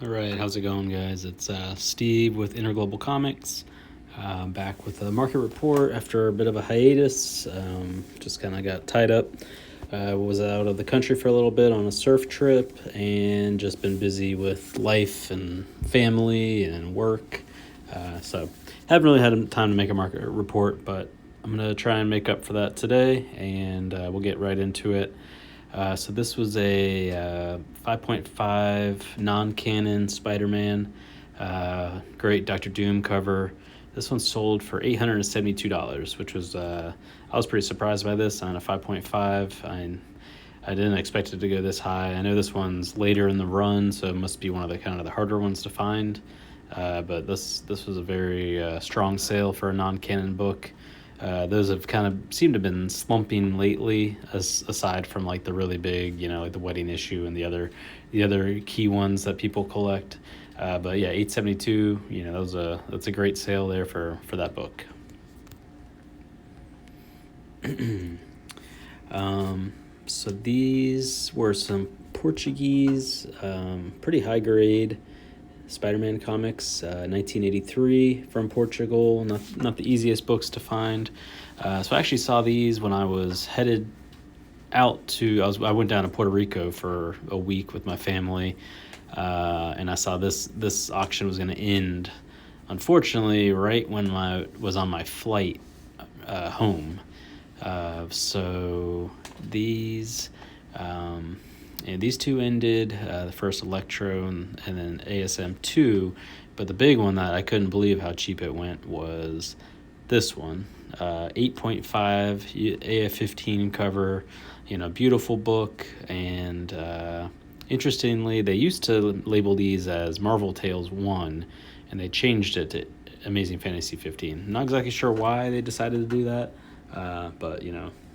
All right, how's it going, guys? It's Steve with Interglobal Comics, back with a market report after a bit of a hiatus. Just kind of got tied up. Was out of the country for a little bit on a surf trip and just been busy with life and family and work. So haven't really had time to make a market report, but I'm going to try and make up for that today, and we'll get right into it. So this was a 5.5 non-canon Spider-Man, great Doctor Doom cover. This one sold for $872, which was I was pretty surprised by this on a 5.5. I didn't expect it to go this high. I know this one's later in the run, so it must be one of the kind of the harder ones to find. But this was a very strong sale for a non-canon book. Those have kind of seemed to have been slumping lately, aside from like the really big, like the wedding issue and the other key ones that people collect. But yeah, 872. That's a great sale there for that book. So these were some Portuguese, pretty high grade Spider-Man comics, 1983 from Portugal. Not the easiest books to find. So I actually saw these when I was headed out to. I went down to Puerto Rico for a week with my family, and I saw this auction was going to end, unfortunately, right when I was on my flight home. So these. And these two ended, the first Electro and then ASM 2, but the big one that I couldn't believe how cheap it went was this one, 8.5 AF15 cover, beautiful book, and interestingly, they used to label these as Marvel Tales 1, and they changed it to Amazing Fantasy 15. Not exactly sure why they decided to do that, but,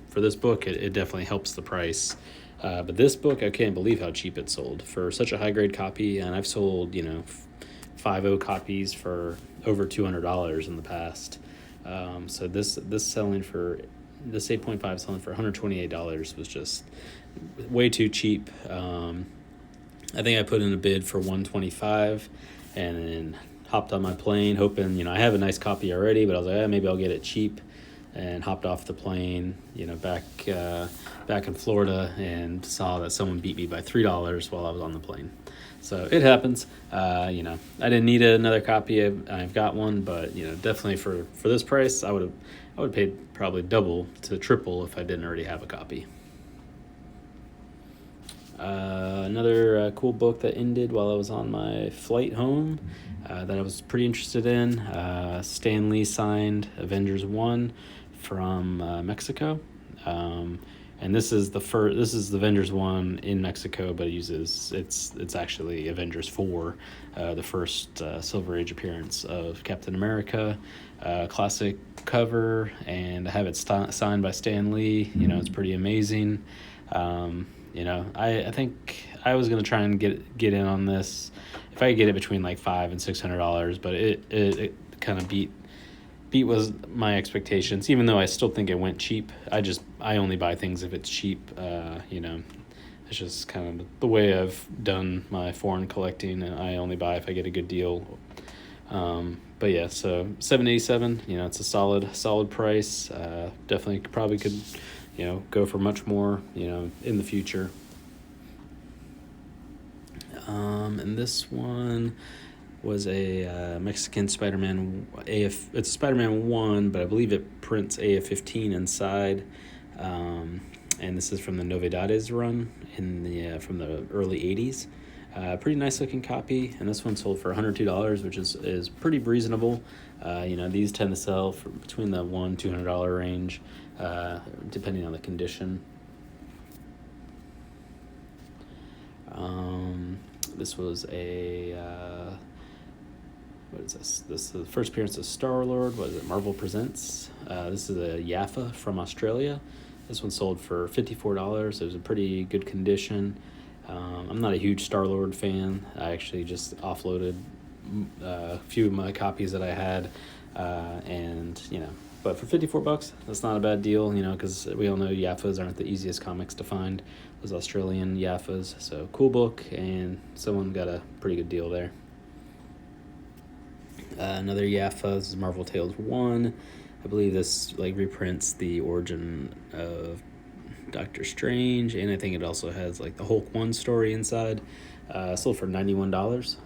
for this book, it definitely helps the price. But this book, I can't believe how cheap it sold for such a high-grade copy, and I've sold, 5.0 copies for over $200 in the past. So this 8.5 selling for $128 was just way too cheap. I think I put in a bid for $125 and then hopped on my plane hoping, I have a nice copy already, but I was like, maybe I'll get it cheap. And hopped off the plane, back in Florida, and saw that someone beat me by $3 while I was on the plane. So it happens. I didn't need another copy. I've got one, but definitely for this price, I would have paid probably double to triple if I didn't already have a copy. Another cool book that ended while I was on my flight home that I was pretty interested in. Stan Lee signed Avengers 1 from Mexico, and this is the Avengers 1 in Mexico, but it's actually Avengers 4, the first Silver Age appearance of Captain America. Classic cover, and I have it signed by Stan Lee. It's pretty amazing. I think I was gonna try and get in on this if I could get it between like $500 and $600, but it kind of beat was my expectations. Even though I still think it went cheap, I only buy things if it's cheap. It's just kind of the way I've done my foreign collecting, and I only buy if I get a good deal. But yeah, so $787. It's a solid price. Definitely probably could. Go for much more, in the future. And this one was a Mexican Spider-Man AF. It's a Spider-Man 1, but I believe it prints AF15 inside. And this is from the Novedades run from the early 80s. Pretty nice looking copy, and this one sold for $102, which is pretty reasonable. These tend to sell for between the $100-$200 range, depending on the condition. This was a what is this? This is the first appearance of Star-Lord. What is it? Marvel Presents. This is a Jaffa from Australia. This one sold for $54. It was in pretty good condition. I'm not a huge Star-Lord fan. I actually just offloaded a few of my copies that I had, but for $54, that's not a bad deal, because we all know Jaffas aren't the easiest comics to find. those Australian Yaffas. So cool book, and someone got a pretty good deal there. Another Yaffa, this is Marvel Tales 1. I believe this like reprints the origin of Doctor Strange, and I think it also has like the Hulk 1 story inside. Sold for $91.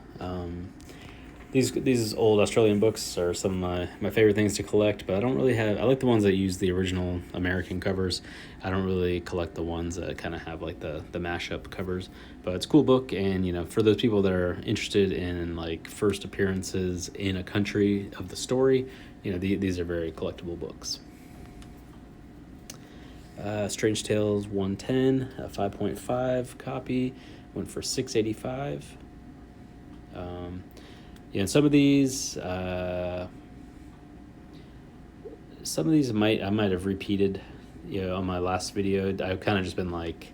These old Australian books are some of my favorite things to collect, but I don't really have... I like the ones that use the original American covers. I don't really collect the ones that kind of have like the mashup covers, but it's a cool book. And, you know, for those people that are interested in like first appearances in a country of the story, you know, these are very collectible books. Strange Tales 110, a 5.5 copy, went for $6.85. Yeah, and some of these I might have repeated, you know, on my last video. I've kind of just been like,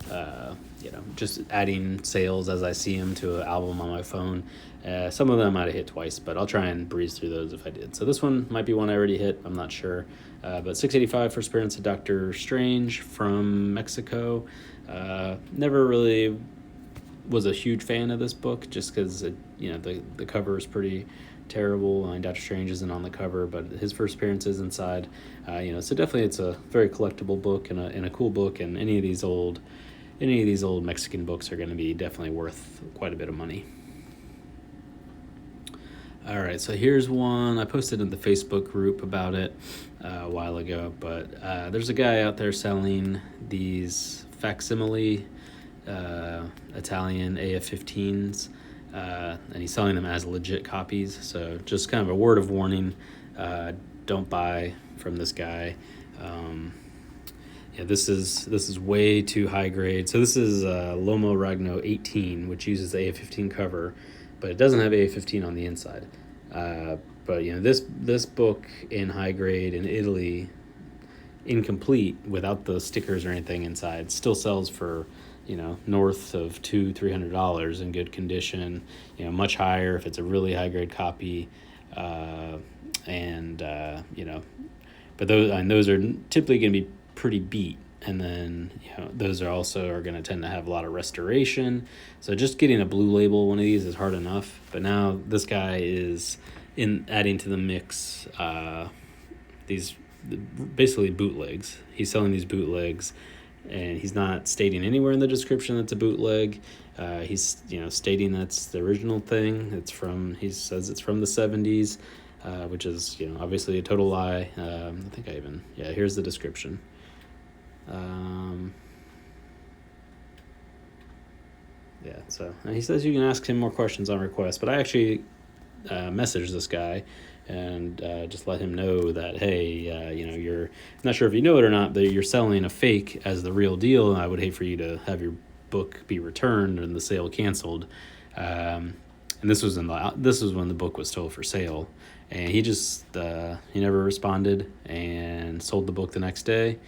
you know, just adding sales as I see them to an album on my phone. Some of them I might have hit twice, but I'll try and breeze through those if I did. So this one might be one I already hit. I'm not sure. But $6.85 for appearance of Doctor Strange from Mexico. Never really was a huge fan of this book, just because you know, the cover is pretty terrible. Doctor Strange isn't on the cover, but his first appearance is inside. You know, so definitely it's a very collectible book and a cool book. And any of these old Mexican books are going to be definitely worth quite a bit of money. All right, so here's one. I posted in the Facebook group about it a while ago, but there's a guy out there selling these facsimile Italian AF-15s, and he's selling them as legit copies. So just kind of a word of warning, don't buy from this guy. Yeah, this is way too high grade. So this is Lomo Ragno 18, which uses the AF-15 cover, but it doesn't have AF-15 on the inside. But you know, this book in high grade in Italy, incomplete without the stickers or anything inside, still sells for, you know, north of $200-300 in good condition. You know, much higher if it's a really high grade copy. You know, but those are typically going to be pretty beat. And then, you know, those are going to tend to have a lot of restoration. So just getting a blue label one of these is hard enough. But now this guy is adding to the mix these basically bootlegs. He's selling these bootlegs, and he's not stating anywhere in the description that's a bootleg. He's, you know, stating that's the original thing. He says it's from the 70s, which is, you know, obviously a total lie. I think here's the description. Yeah, so and he says you can ask him more questions on request, but I actually messaged this guy and just let him know that, hey, you know, I'm not sure if you know it or not, but you're selling a fake as the real deal, and I would hate for you to have your book be returned and the sale canceled. And this was when the book was still for sale, and he just he never responded and sold the book the next day.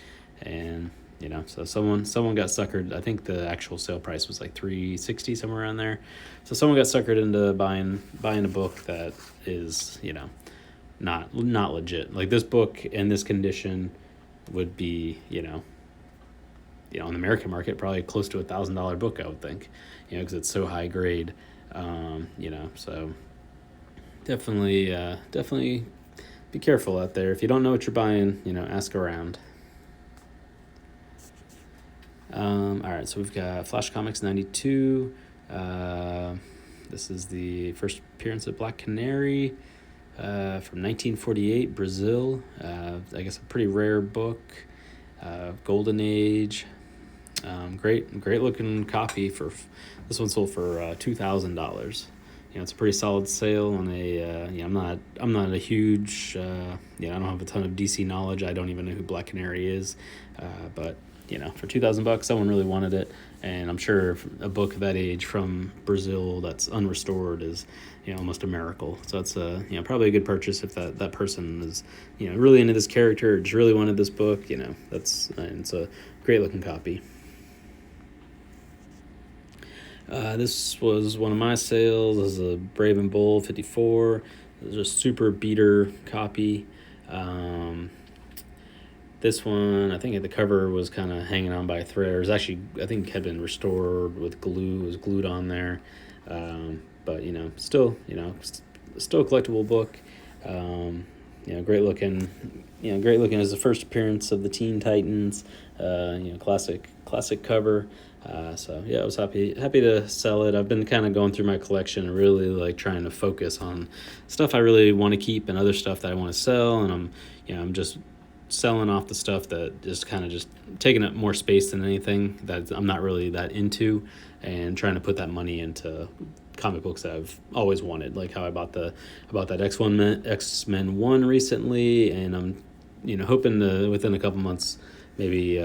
And, you know, so someone got suckered. I think the actual sale price was like $360, somewhere around there. So someone got suckered into buying a book that is, you know, not legit. Like, this book in this condition would be, you know, in the American market, probably close to $1,000 book, I would think, you know, because it's so high grade. You know, so definitely be careful out there. If you don't know what you're buying, you know, ask around. All right, so we've got Flash Comics 92. This is the first appearance of Black Canary from 1948, Brazil. I guess a pretty rare book, Golden Age. Great looking copy. This one sold for $2,000. You know, it's a pretty solid sale on a. You know, I'm not a huge. I don't have a ton of DC knowledge. I don't even know who Black Canary is, but, you know, for $2,000, someone really wanted it, and I'm sure a book of that age from Brazil that's unrestored is, you know, almost a miracle. So it's you know, probably a good purchase if that person is, you know, really into this character, or just really wanted this book. You know, it's a great looking copy. This was one of my sales. This is a Brave and Bold 54. This is a super beater copy. This one, I think the cover was kind of hanging on by a thread. It was actually, I think, had been restored with glue. It was glued on there. But, still, still a collectible book. Great looking. Great looking as the first appearance of the Teen Titans. Classic cover. So yeah, I was happy to sell it. I've been kind of going through my collection and really like trying to focus on stuff I really want to keep and other stuff that I want to sell. And I'm just selling off the stuff that is kind of just taking up more space than anything that I'm not really that into, and trying to put that money into comic books that I've always wanted, like how I bought that X-Men 1 recently, and I'm hoping to within a couple months maybe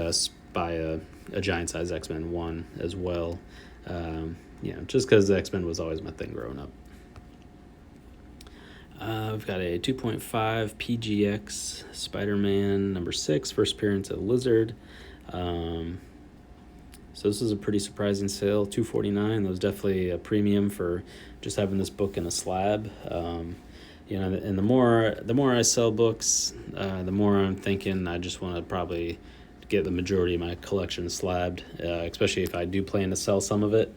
buy a giant size X-Men 1 as well. Just because the X-Men was always my thing growing up. We've got a 2.5 PGX Spider-Man number 6, first appearance of Lizard. So this is a pretty surprising sale, $249. That was definitely a premium for just having this book in a slab. And the more I sell books, the more I'm thinking I just want to probably get the majority of my collection slabbed, especially if I do plan to sell some of it.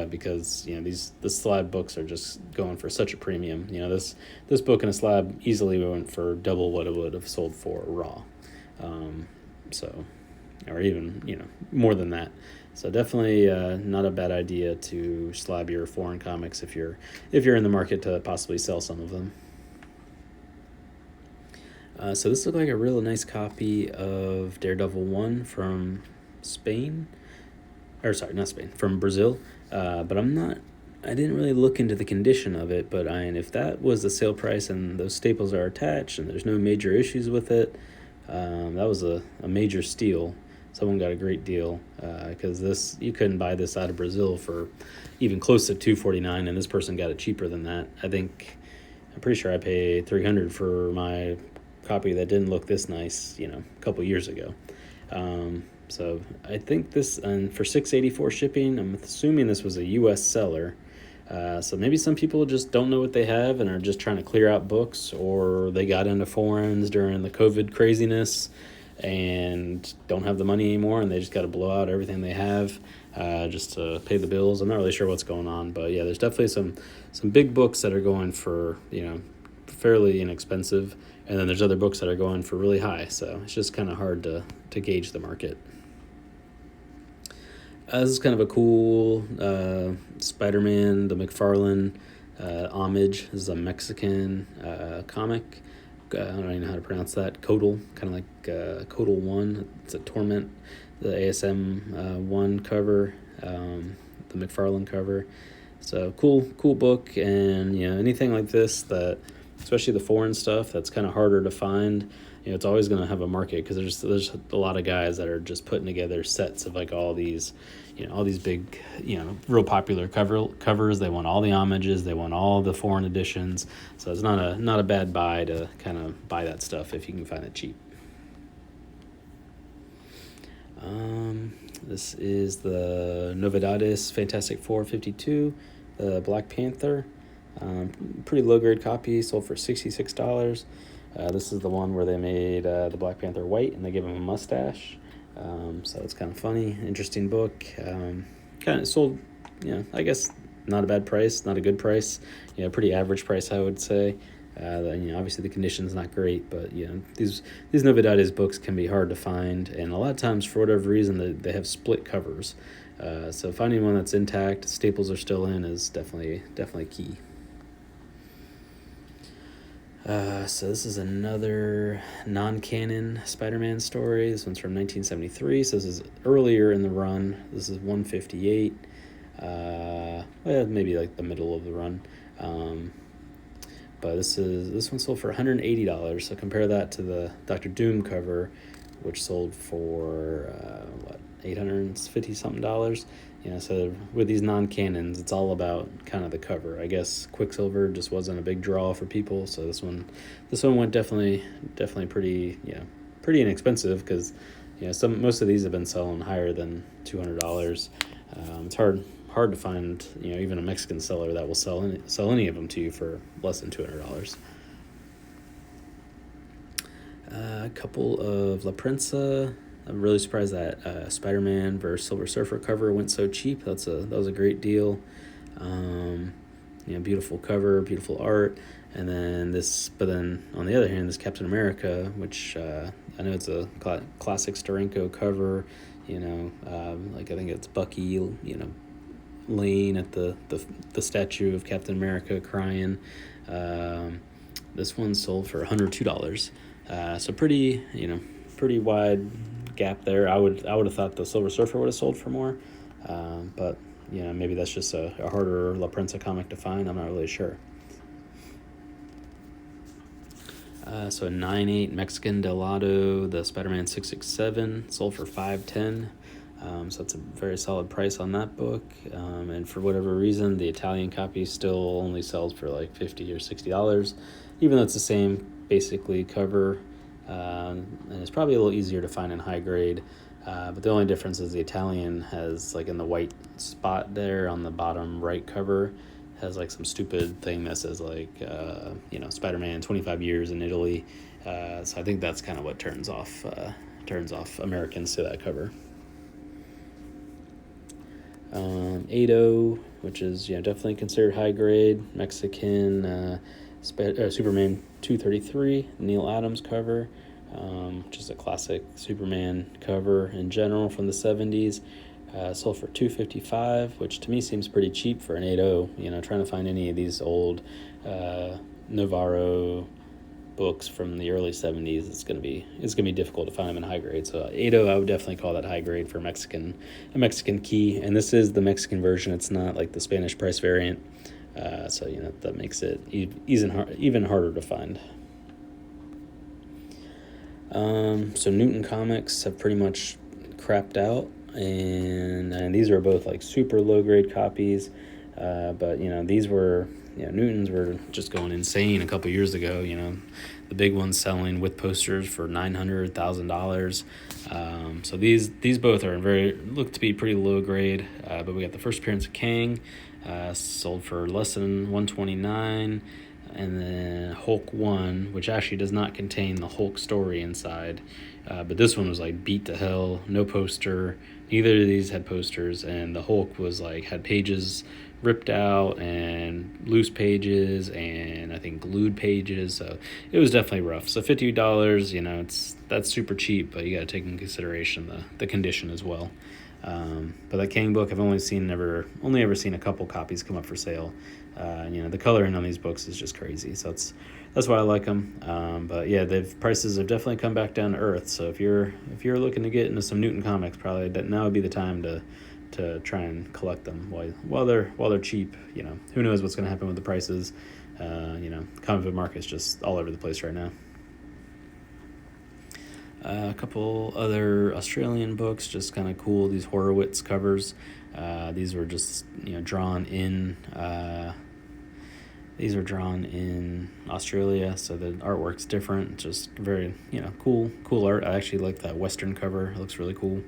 Because the slab books are just going for such a premium. This book in a slab easily went for double what it would have sold for raw, or even more than that. So definitely not a bad idea to slab your foreign comics if you're in the market to possibly sell some of them. So this looked like a real nice copy of Daredevil 1 from Spain. Or sorry, not Spain, from Brazil. But I didn't really look into the condition of it, but if that was the sale price and those staples are attached and there's no major issues with it, that was a major steal. Someone got a great deal, because you couldn't buy this out of Brazil for even close to $249, and this person got it cheaper than that. I'm pretty sure I paid $300 for my copy that didn't look this nice, a couple years ago. So I think this, and for $6.84 shipping, I'm assuming this was a U.S. seller. So maybe some people just don't know what they have and are just trying to clear out books, or they got into foreigns during the COVID craziness and don't have the money anymore, and they just got to blow out everything they have just to pay the bills. I'm not really sure what's going on, but yeah, there's definitely some big books that are going for fairly inexpensive, and then there's other books that are going for really high. So it's just kind of hard to gauge the market. This is kind of a cool Spider-Man, the McFarlane homage. This is a Mexican comic. I don't even know how to pronounce that. Codal, kind of like Codal 1. It's a Torment, the ASM 1 cover, the McFarlane cover. So cool book, and anything like this that, especially the foreign stuff, that's kind of harder to find. It's always going to have a market, because there's a lot of guys that are just putting together sets of like all these big, real popular covers. They want all the homages, they want all the foreign editions. So it's not a bad buy to kind of buy that stuff if you can find it cheap. This is the Novedades Fantastic Four 52, the Black Panther. Pretty low grade copy, sold for $66. This is the one where they made the Black Panther white and they gave him a mustache. So it's kind of funny, interesting book. Kind of sold, I guess not a bad price, not a good price. Pretty average price, I would say. Obviously the condition's not great, but these Novedades books can be hard to find, and a lot of times for whatever reason they have split covers. So finding one that's intact, staples are still in, is definitely key. So this is another non-canon Spider-Man story. This one's from 1973, so this is earlier in the run. This is 158. Maybe like the middle of the run. But this one sold for $180. So compare that to the Dr. Doom cover, which sold for $850 something. So with these non-canons, it's all about kind of the cover. I guess Quicksilver just wasn't a big draw for people, so this one went definitely pretty inexpensive, because most of these have been selling higher than $200. It's hard to find even a Mexican seller that will sell any of them to you for less than $200. A couple of La Prensa. I'm really surprised that Spider-Man vs. Silver Surfer cover went so cheap. That was a great deal. Beautiful cover, beautiful art, and then this. But then on the other hand, this Captain America, which I know it's a classic Steranko cover. I think it's Bucky. Laying at the statue of Captain America crying. This one sold for $102. So pretty wide gap there. I would have thought the Silver Surfer would have sold for more, but maybe that's just a harder La Prensa comic to find. I'm not really sure. So a 9.8 Mexican Delado, the Spider-Man 667, sold for $510. So that's a very solid price on that book. And for whatever reason, the Italian copy still only sells for like $50 or $60, even though it's the same basically cover. And it's probably a little easier to find in high grade. But the only difference is the Italian has, like, in the white spot there on the bottom right cover, has like some stupid thing that says like Spider-Man 25 years in Italy. So I think that's kind of what turns off Americans to that cover. 8.0, which is definitely considered high grade Mexican Superman 233 Neil Adams cover, which is a classic Superman cover in general from the 70s. Sold for $255, which to me seems pretty cheap for an 8.0. Trying to find any of these old Navarro books from the early 70s, it's gonna be difficult to find them in high grade. So 8.0, I would definitely call that high grade for a Mexican key. And this is the Mexican version. It's not like the Spanish price variant. So that makes it even harder to find. So Newton Comics have pretty much crapped out. And these are both like super low grade copies, but these were Newtons were just going insane a couple years ago. The big ones selling with posters for $900,000. So these both are look to be pretty low grade, but we got the first appearance of Kang, sold for less than $129. And then Hulk 1, which actually does not contain the Hulk story inside. But this one was like beat to hell, no poster. Neither of these had posters, and the Hulk was like had pages ripped out and loose pages and I think glued pages. So it was definitely rough. So $50, that's super cheap, but you got to take in consideration the condition as well. But that Kang book, I've only ever seen a couple copies come up for sale. The coloring on these books is just crazy, so that's why I like them. But yeah, prices have definitely come back down to earth. So if you're looking to get into some Newton comics, probably now would be the time to try and collect them while they're cheap. Who knows what's going to happen with the prices? Comic book market's just all over the place right now. A couple other Australian books, just kind of cool. These Horowitz covers. These were just drawn in. These are drawn in Australia, so the artwork's different. Just very cool art. I actually like that Western cover. It looks really cool.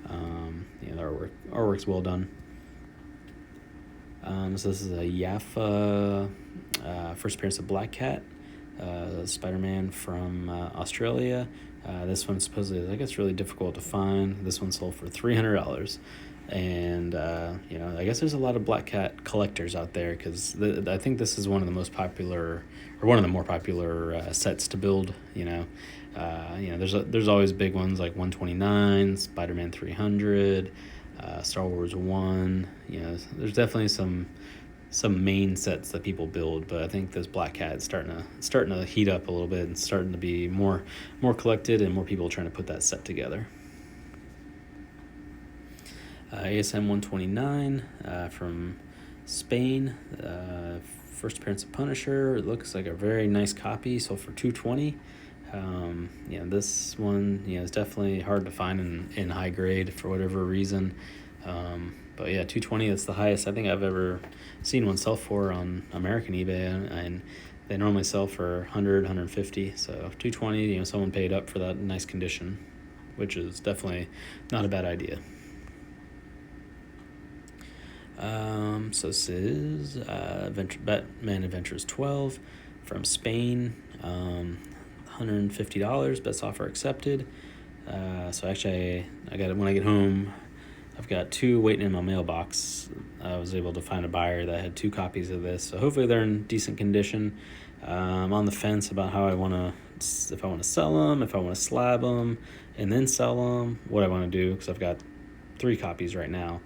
The artwork's well done. So this is a Yaffa first appearance of Black Cat, Spider-Man from Australia. This one supposedly, I guess, really difficult to find. This one sold for $300. And I guess there's a lot of Black Cat collectors out there, because I think this is one of the more popular sets to build. There's always big ones like 129, Spider-Man 300, Star Wars 1. There's definitely some main sets that people build, but I think this Black Cat is starting to heat up a little bit and starting to be more collected, and more people trying to put that set together. ASM 129 from Spain, first appearance of Punisher. It looks like a very nice copy, sold for $220. This one is definitely hard to find in high grade for whatever reason. But yeah, $220, that's the highest I think I've ever seen one sell for on American eBay, and they normally sell for $100, $150. So $220, someone paid up for that nice condition, which is definitely not a bad idea. So this is Batman Adventures 12 from Spain. $150, best offer accepted. So actually, I got it when I get home. I've got 2 waiting in my mailbox. I was able to find a buyer that had 2 copies of this, so hopefully they're in decent condition. I'm on the fence about how I want to, if I want to sell them, if I want to slab them and then sell them, what I want to do, because I've got 3 copies right now.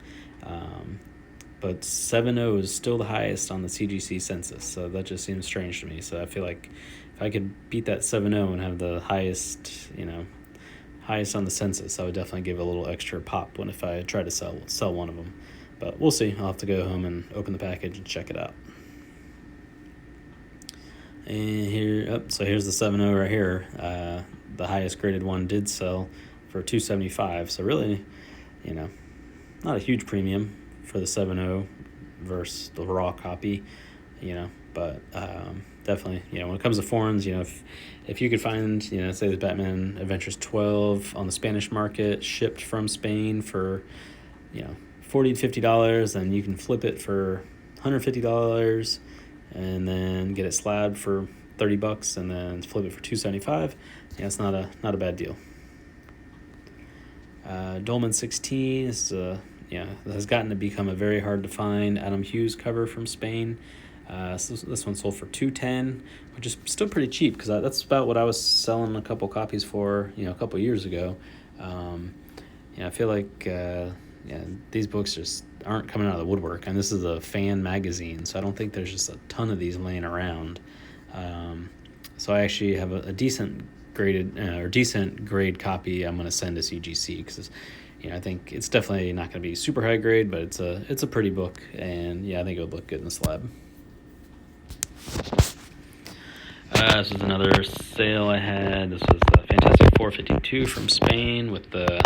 But 7.0 is still the highest on the CGC census, so that just seems strange to me. So I feel like if I could beat that 7.0 and have the highest on the census, I would definitely give a little extra pop if I try to sell one of them. But we'll see. I'll have to go home and open the package and check it out. And so here's the 7.0 right here. The highest graded one did sell for $275. So really, not a huge premium for the 7.0 versus the raw copy, but definitely, when it comes to foreigns, if you could find, say the Batman Adventures 12 on the Spanish market shipped from Spain for, $40 to $50, then you can flip it for $150 and then get it slabbed for $30 and then flip it for $275. It's not a bad deal. Dolman 16 is has gotten to become a very hard to find Adam Hughes cover from Spain. So this one sold for $210, which is still pretty cheap because that's about what I was selling a couple copies for, a couple years ago. I feel like these books just aren't coming out of the woodwork, and this is a fan magazine, so I don't think there's just a ton of these laying around. So I actually have a decent grade copy I'm going to send to CGC because I think it's definitely not going to be super high grade, but it's a pretty book, and I think it would look good in the slab. This was another sale I had. This was a Fantastic 452 from Spain with the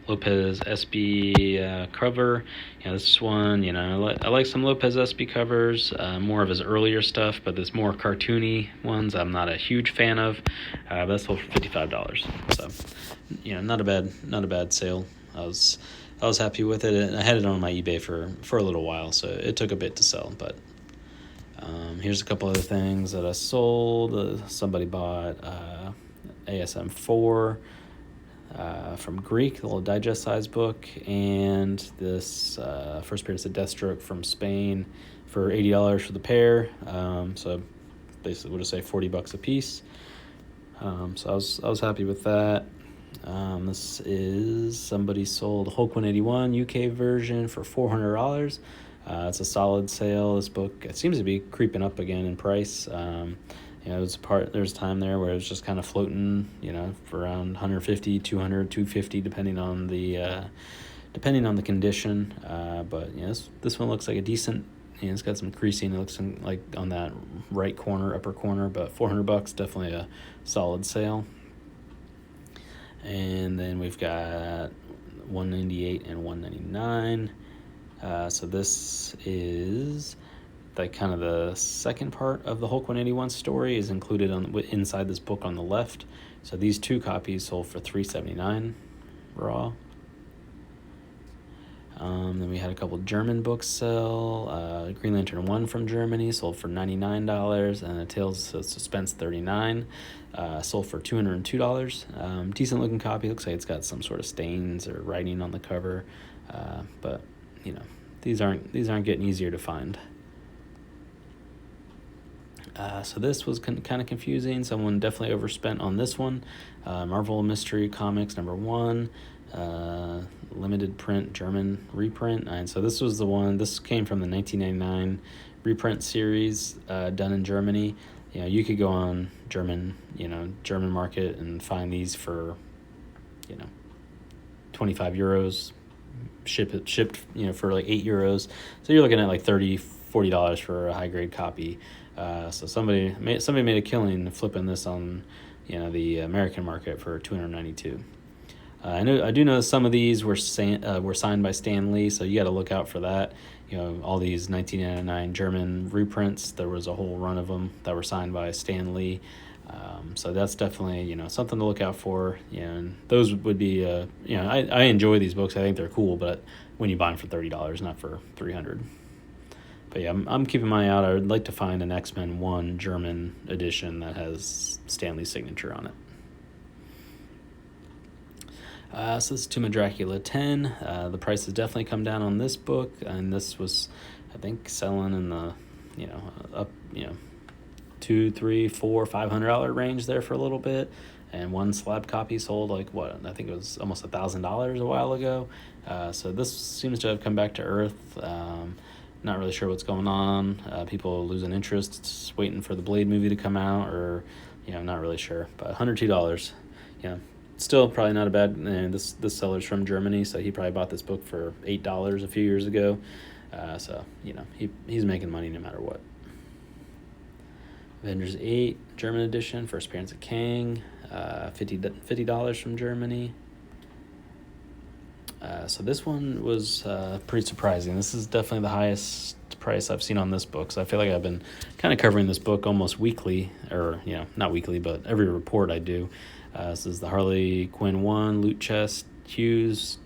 Lopez SB cover. This one, I like some Lopez SB covers, more of his earlier stuff, but there's more cartoony ones I'm not a huge fan of. But that's sold for $55. So, not a bad sale. I was happy with it, and I had it on my eBay for a little while, so it took a bit to sell. But here's a couple other things that I sold. Somebody bought ASM 4 from Greek, the little digest size book, and this First Appearance of Deathstroke from Spain for $80 for the pair. So basically, we'll just say $40 a piece. So I was happy with that. This is somebody sold Hulk 181 UK version for $400. It's a solid sale. This book, it seems to be creeping up again in price. There's a time there where it was just kind of floating, for around 150, 200, 250, depending on the condition. But this one looks like a decent. It's got some creasing. It looks like on that right corner, upper corner, but $400, definitely a solid sale. And then we've got 198 and 199. So this is like kind of the second part of the Hulk 181 story is included inside this book on the left. So these 2 copies sold for $379 raw. Then we had a couple German books sell. Green Lantern 1 from Germany sold for $99, and the Tales of Suspense 39 sold for $202. Decent looking copy. Looks like it's got some sort of stains or writing on the cover, but these aren't getting easier to find. So this was kind of confusing. Someone definitely overspent on this one. Marvel Mystery Comics #1. Limited print German reprint, and so this was the one. This came from the 1999 reprint series done in Germany. You could go on German market and find these for €25, shipped for like €8. So you're looking at like $30-$40 for a high grade copy. So somebody made a killing flipping this on the American market for $292. I do know some of these were signed by Stan Lee, so you got to look out for that. All these 1999 German reprints, there was a whole run of them that were signed by Stan Lee. So that's definitely something to look out for. And those would be I enjoy these books. I think they're cool, but when you buy them for $30, not for $300. But yeah, I'm keeping my eye out. I would like to find an X-Men 1 German edition that has Stanley's signature on it. So this is Tomb of Dracula 10. The price has definitely come down on this book, and this was, I think, selling in the, up, $200, $300, $400, $500 range there for a little bit. And one slab copy sold I think it was almost $1,000 a while ago. So this seems to have come back to earth. Not really sure what's going on. People losing interest, waiting for the Blade movie to come out, or not really sure. But $102, still probably not a bad. And this seller's from Germany, so he probably bought this book for $8 a few years ago. So he's making money no matter what. Avengers 8 German edition, first appearance of Kang, $50 from Germany. So this one was pretty surprising. This is definitely the highest price I've seen on this book. So I feel like I've been kind of covering this book almost weekly, or not weekly, but every report I do. This is the Harley Quinn 1 Loot Chest Hughes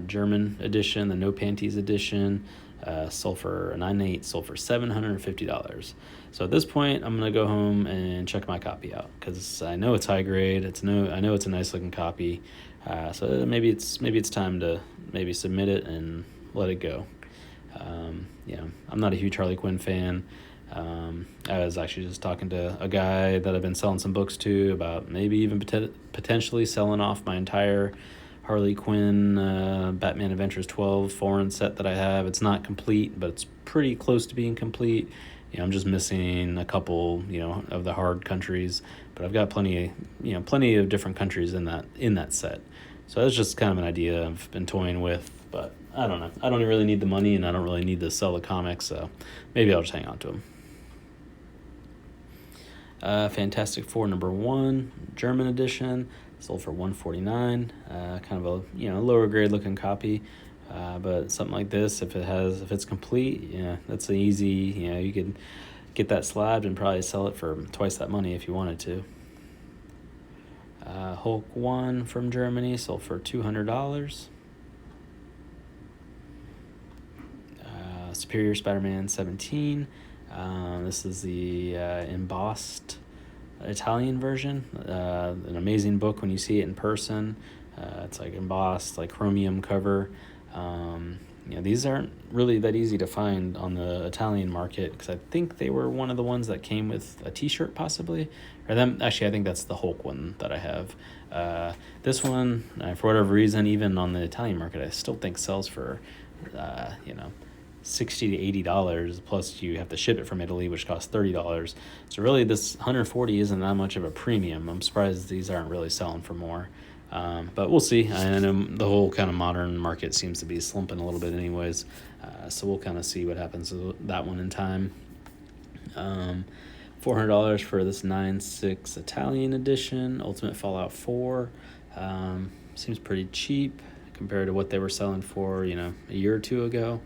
German edition, the No Panties edition. Sold for $9.8, sold for $750. So at this point, I'm gonna go home and check my copy out because I know it's high grade. I know it's a nice looking copy. So maybe it's time to maybe submit it and let it go. I'm not a huge Harley Quinn fan. I was actually just talking to a guy that I've been selling some books to about maybe even potentially selling off my entire Harley Quinn Batman Adventures 12 foreign set that I have. It's not complete, but it's pretty close to being complete. I'm just missing a couple, of the hard countries, but I've got plenty of different countries in that set. So that's just kind of an idea I've been toying with, but I don't know. I don't really need the money, and I don't really need to sell the comics, so maybe I'll just hang on to them. Fantastic Four #1 German edition. Sold for $149, kind of a lower grade looking copy, but something like this, if it's complete, that's an easy. You could get that slabbed and probably sell it for twice that money if you wanted to. Hulk 1 from Germany sold for $200. Superior Spider-Man 17. This is the embossed Italian version. An amazing book when you see it in person. It's like embossed, like chromium cover. These aren't really that easy to find on the Italian market because I think they were one of the ones that came with a t-shirt possibly, or them. Actually, I think that's the Hulk one that I have. This one, for whatever reason, even on the Italian market, I still think sells for, $60 to $80, plus you have to ship it from Italy, which costs $30. So really this $140 isn't that much of a premium. I'm surprised these aren't really selling for more, but we'll see. I know the whole kind of modern market seems to be slumping a little bit anyways, so we'll kind of see what happens with that one in time. $400 for this 9/6 Italian edition, Ultimate Fallout 4. Seems pretty cheap compared to what they were selling for a year or two ago.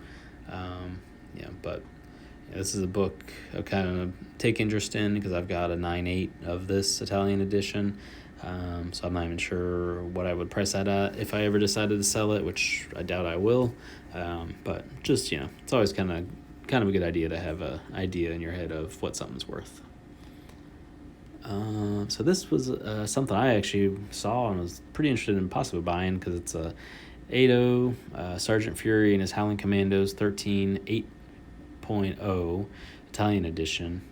But this is a book I kind of take interest in because I've got a 9/8 of this Italian edition. So I'm not even sure what I would price that at if I ever decided to sell it, which I doubt I will. But just, it's always kind of a good idea to have an idea in your head of what something's worth. So this was something I actually saw and was pretty interested in possibly buying because it's a 8.0 Sergeant Fury and his Howling Commandos 13 8.0 Italian edition.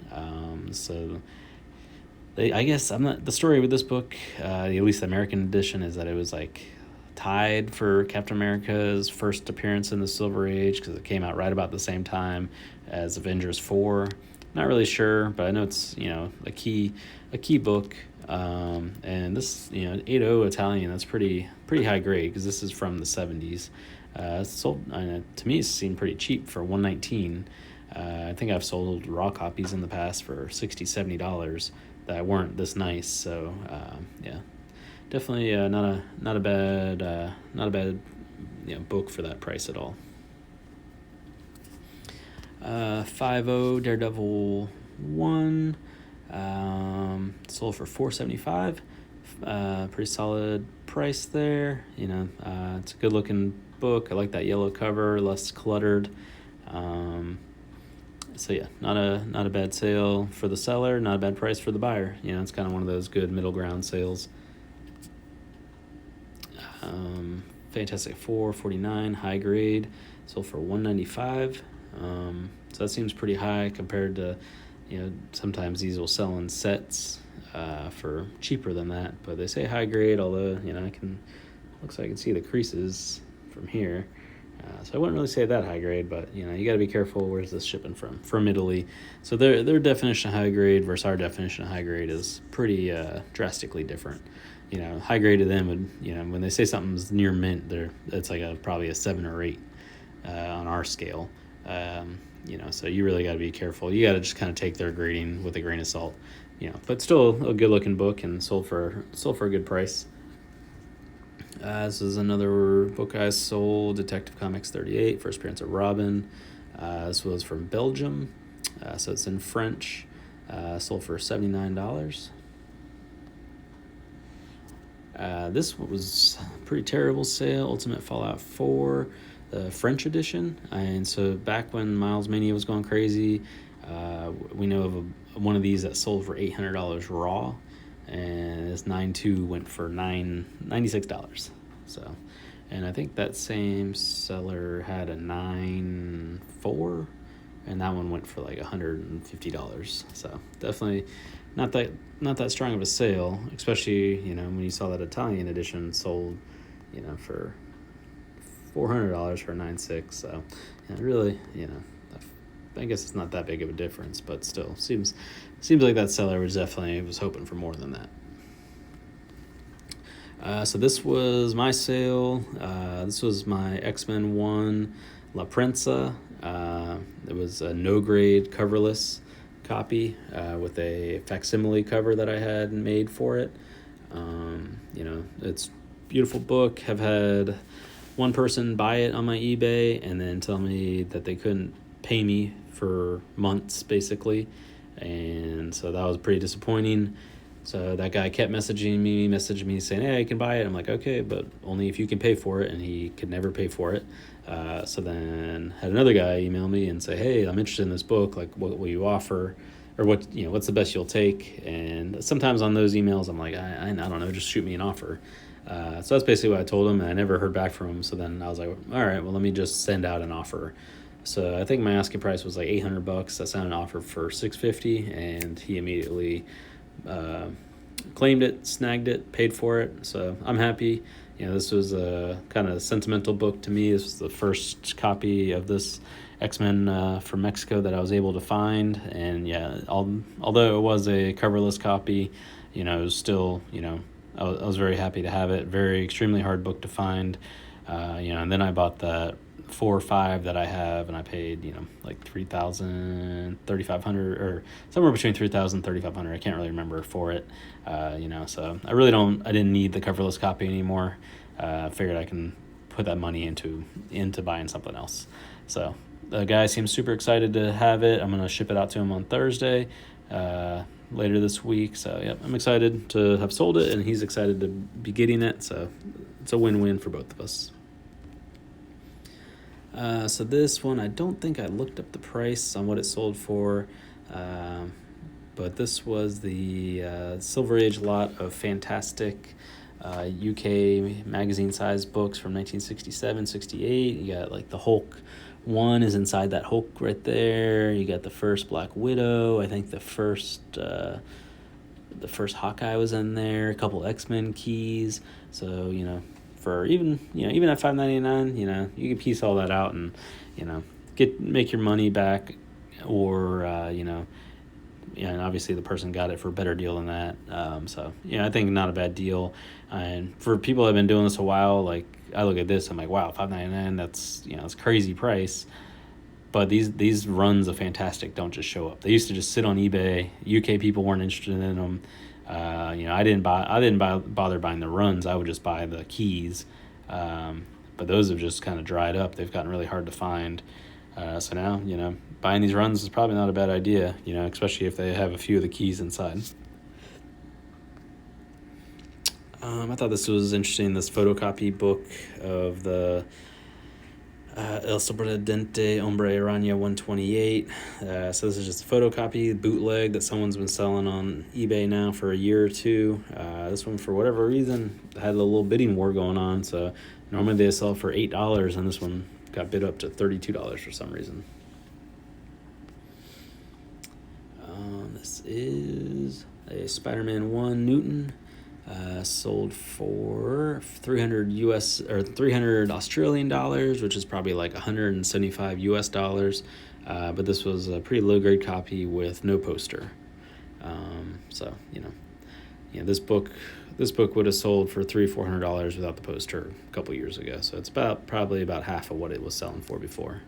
I guess the story with this book, at least the American edition, is that it was like tied for Captain America's first appearance in the Silver Age because it came out right about the same time as Avengers 4. Not really sure, but I know it's a key book. And this 8.0 Italian, that's pretty high grade because this is from the 70s. Sold to me it seemed pretty cheap for $119. I think I've sold raw copies in the past for $60-$70 that weren't this nice. So definitely not a bad book for that price at all. 5.0 Daredevil 1 sold for $475. Pretty solid price there. It's a good looking book. I like that yellow cover, less cluttered. So yeah, not a bad sale for the seller, not a bad price for the buyer. It's kind of one of those good middle ground sales. Fantastic Four 49 high grade, sold for $195. So that seems pretty high compared to, sometimes these will sell in sets for cheaper than that. But they say high grade, although looks like I can see the creases from here. So I wouldn't really say that high grade, but you got to be careful. Where's this shipping from? Italy. So their definition of high grade versus our definition of high grade is pretty drastically different. High grade to them would, when they say something's near mint, it's like probably a 7 or 8 on our scale. So you really got to be careful. You got to just kind of take their grading with a grain of salt. But still a good looking book and sold for a good price. This is another book I sold, Detective Comics 38, first appearance of Robin. This was from Belgium, so it's in French. Sold for $79. This was a pretty terrible sale, Ultimate Fallout 4, the French edition. And so back when Miles Mania was going crazy, we know of one of these that sold for $800 raw. And this 9.2 went for $96. So, and I think that same seller had a 9.4, and that one went for like $150. So definitely not that strong of a sale, especially when you saw that Italian edition sold, for $400 for 9.6. So really, I guess it's not that big of a difference, but still seems like that seller was hoping for more than that. So this was my sale. This was my X-Men 1 La Prensa. It was a no-grade coverless copy with a facsimile cover that I had made for it. It's a beautiful book. Have had one person buy it on my eBay and then tell me that they couldn't pay me for months, basically. And so that was pretty disappointing. So that guy kept messaging me saying, hey, I can buy it. I'm like, okay, but only if you can pay for it. And he could never pay for it. So then had another guy email me and say, hey, I'm interested in this book. Like, what will you offer? Or what's the best you'll take? And sometimes on those emails, I'm like, I don't know, just shoot me an offer. So that's basically what I told him, and I never heard back from him. So then I was like, all right, well, let me just send out an offer. So I think my asking price was like $800. I sent an offer for $650, and he immediately claimed it, snagged it, paid for it. So I'm happy. This was a kind of sentimental book to me. This was the first copy of this X-Men from Mexico that I was able to find. And yeah, although it was a coverless copy, it was still, I was very happy to have it. Very extremely hard book to find. And then I bought that 4 or 5 that I have, and I paid, like $3,000, $3,500, or somewhere between $3,000 and $3,500. I can't really remember for it. So I didn't need the coverless copy anymore. I figured I can put that money into buying something else. So the guy seems super excited to have it. I'm going to ship it out to him on Thursday, later this week. So yep, I'm excited to have sold it, and he's excited to be getting it. So it's a win-win for both of us. So this one, I don't think I looked up the price on what it sold for, but this was the Silver Age lot of fantastic UK magazine-sized books from 1967, 68. You got like the Hulk 1 is inside that Hulk right there. You got the first Black Widow. I think the first Hawkeye was in there. A couple X-Men keys. So for even at $5.99, you can piece all that out and make your money back, or and obviously the person got it for a better deal than that. So I think not a bad deal. And for people that have been doing this a while, like I look at this, I'm like, wow, $5.99, that's it's a crazy price. But these runs of Fantastic don't just show up. They used to just sit on eBay. UK people weren't interested in them. I didn't bother buying the runs. I would just buy the keys. But those have just kind of dried up. They've gotten really hard to find. So now, buying these runs is probably not a bad idea, especially if they have a few of the keys inside. I thought this was interesting, this photocopy book of the El sorprendente hombre, arana 128. So this is just a photocopy, bootleg that someone's been selling on eBay now for a year or two. This one, for whatever reason, had a little bidding war going on. So normally they sell for $8, and this one got bid up to $32 for some reason. This is a Spider-Man 1 Newton. Sold for 300 Australian dollars, which is probably like 175 US dollars. But this was a pretty low grade copy with no poster. So this book would have sold for $300-400 without the poster a couple years ago. So it's probably about half of what it was selling for before.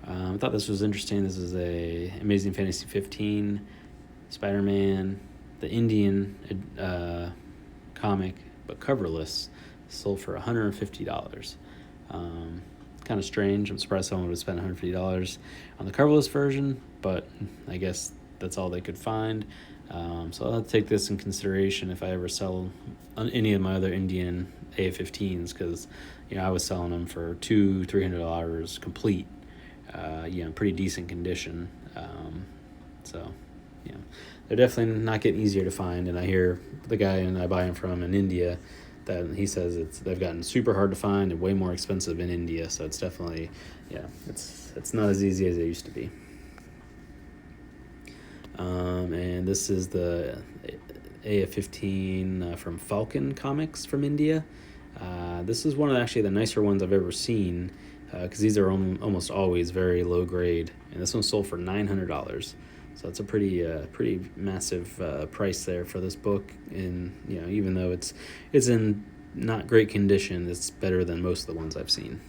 I thought this was interesting. This is a Amazing Fantasy 15 Spider-Man, the Indian comic, but coverless, sold for $150. Kind of strange. I'm surprised someone would spend $150 on the coverless version, but I guess that's all they could find. So I'll have to take this in consideration if I ever sell any of my other Indian A15s, because I was selling them for $200-300 complete. Pretty decent condition. They're definitely not getting easier to find. And I hear the guy I buy them from in India, that he says they've gotten super hard to find and way more expensive in India. So it's definitely, it's not as easy as it used to be. And this is the AF15 from Falcon Comics from India. This is one of actually the nicer ones I've ever seen, because these are almost always very low grade, and this one sold for $900. So it's a pretty massive price there for this book. And even though it's in not great condition, it's better than most of the ones I've seen.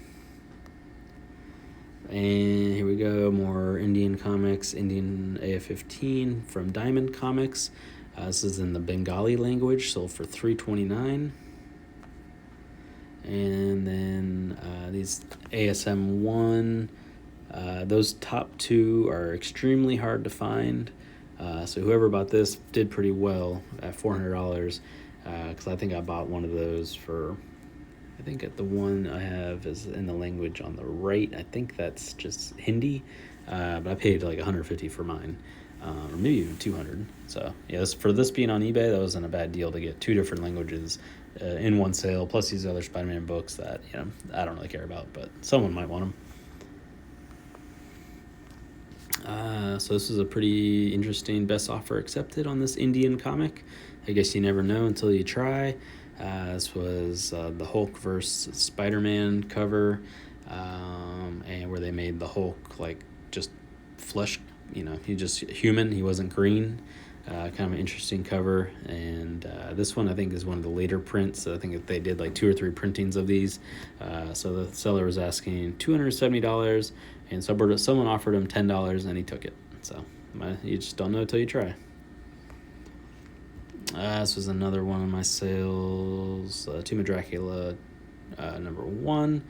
And here we go, more Indian comics, Indian AF15 from Diamond Comics. This is in the Bengali language, sold for $329. And then these ASM1, those top two are extremely hard to find. So whoever bought this did pretty well at $400, because I think I bought one of those for, I think the one I have is in the language on the right. I think that's just Hindi, but I paid like $150 for mine, or maybe even $200. So for this being on eBay, that wasn't a bad deal to get two different languages in one sale, plus these other Spider-Man books that I don't really care about, but someone might want them. So this is a pretty interesting best offer accepted on this Indian comic. I guess you never know until you try. This was the Hulk vs. Spider-Man cover, and where they made the Hulk like just flesh, he just human, he wasn't green. Kind of an interesting cover. And this one I think is one of the later prints. I think they did like 2 or 3 printings of these. So the seller was asking $270, and someone offered him $10 and he took it. So you just don't know until you try. This was another one of my sales, Tomb of Dracula number 1.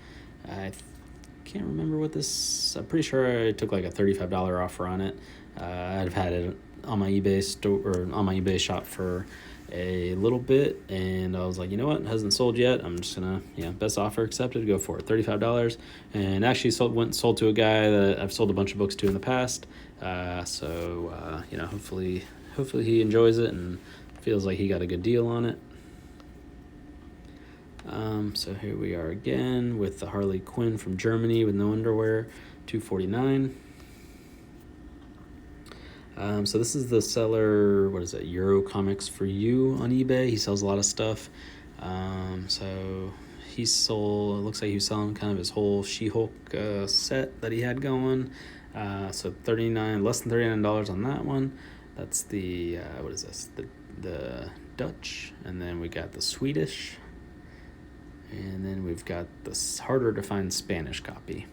I can't remember what this, I'm pretty sure I took like a $35 offer on it. I've had it on my eBay store, or on my eBay shop, for a little bit, and I was like, it hasn't sold yet, I'm just gonna best offer accepted, go for it, $35. And actually sold to a guy that I've sold a bunch of books to in the past. Hopefully he enjoys it and feels like he got a good deal on it. So here we are again with the Harley Quinn from Germany with no underwear, $249. So this is the seller, what is it, Euro Comics for You on eBay. He sells a lot of stuff. So he sold, it looks like he was selling kind of his whole She-Hulk set that he had going. So less than $39 on that one. That's the, what is this, the Dutch, and then we got the Swedish, and then we've got this harder to find Spanish copy.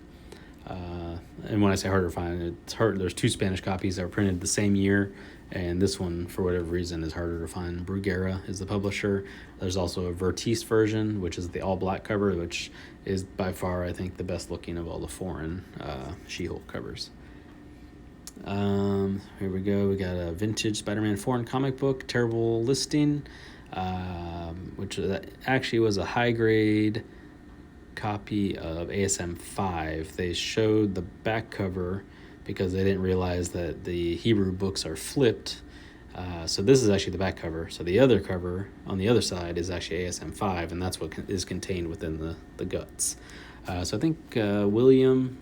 And when I say harder to find, it's hard. There's 2 Spanish copies that were printed the same year, and this one, for whatever reason, is harder to find. Bruguera is the publisher. There's also a Vertice version, which is the all-black cover, which is by far, I think, the best looking of all the foreign She-Hulk covers. Here we go. We got a vintage Spider-Man foreign comic book, terrible listing, which actually was a high-grade copy of ASM 5. They showed the back cover because they didn't realize that the Hebrew books are flipped. So this is actually the back cover. So the other cover on the other side is actually ASM 5, and that's what is contained within the guts. So I think William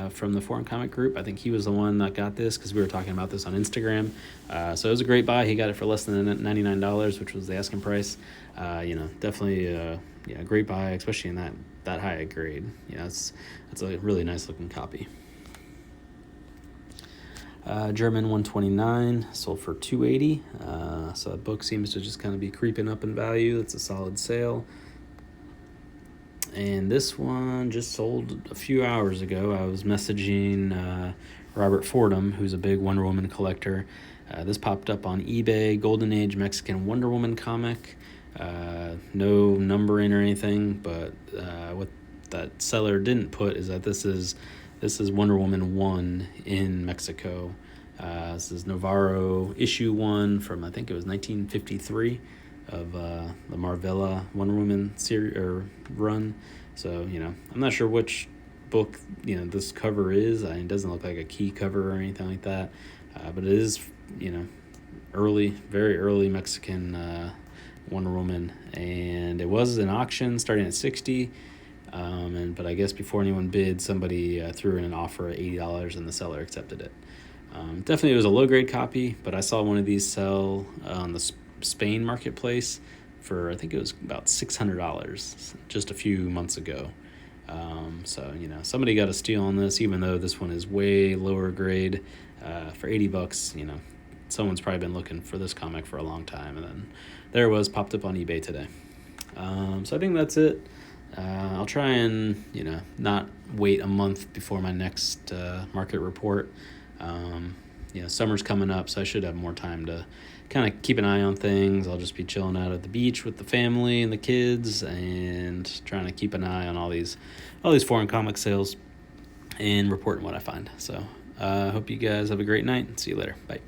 from the Foreign Comic Group, I think he was the one that got this because we were talking about this on Instagram. So it was a great buy. He got it for less than $99, which was the asking price. Definitely a great buy, especially in that high a grade. It's a really nice looking copy. German 129 sold for $280. So that book seems to just kind of be creeping up in value. It's a solid sale. And this one just sold a few hours ago. I was messaging Robert Fordham, who's a big Wonder Woman collector. This popped up on eBay, Golden Age Mexican Wonder Woman comic. No numbering or anything, but what that seller didn't put is that this is Wonder Woman 1 in Mexico. This is Navarro issue 1 from, I think it was 1953 of the Marvella Wonder Woman series or run. So, I'm not sure which book, this cover is. It doesn't look like a key cover or anything like that. But it is, early, very early Mexican Wonder Woman. And it was an auction starting at $60. But I guess before anyone bid, somebody threw in an offer at $80 and the seller accepted it. Definitely it was a low-grade copy, but I saw one of these sell on the Spain marketplace for, I think it was about $600 just a few months ago. So, somebody got a steal on this, even though this one is way lower grade. For $80, someone's probably been looking for this comic for a long time, and then there it was, popped up on eBay today. So I think that's it. I'll try and, not wait a month before my next market report. Summer's coming up, so I should have more time to kind of keep an eye on things. I'll just be chilling out at the beach with the family and the kids and trying to keep an eye on all these foreign comic sales and reporting what I find. So I hope you guys have a great night. See you later. Bye.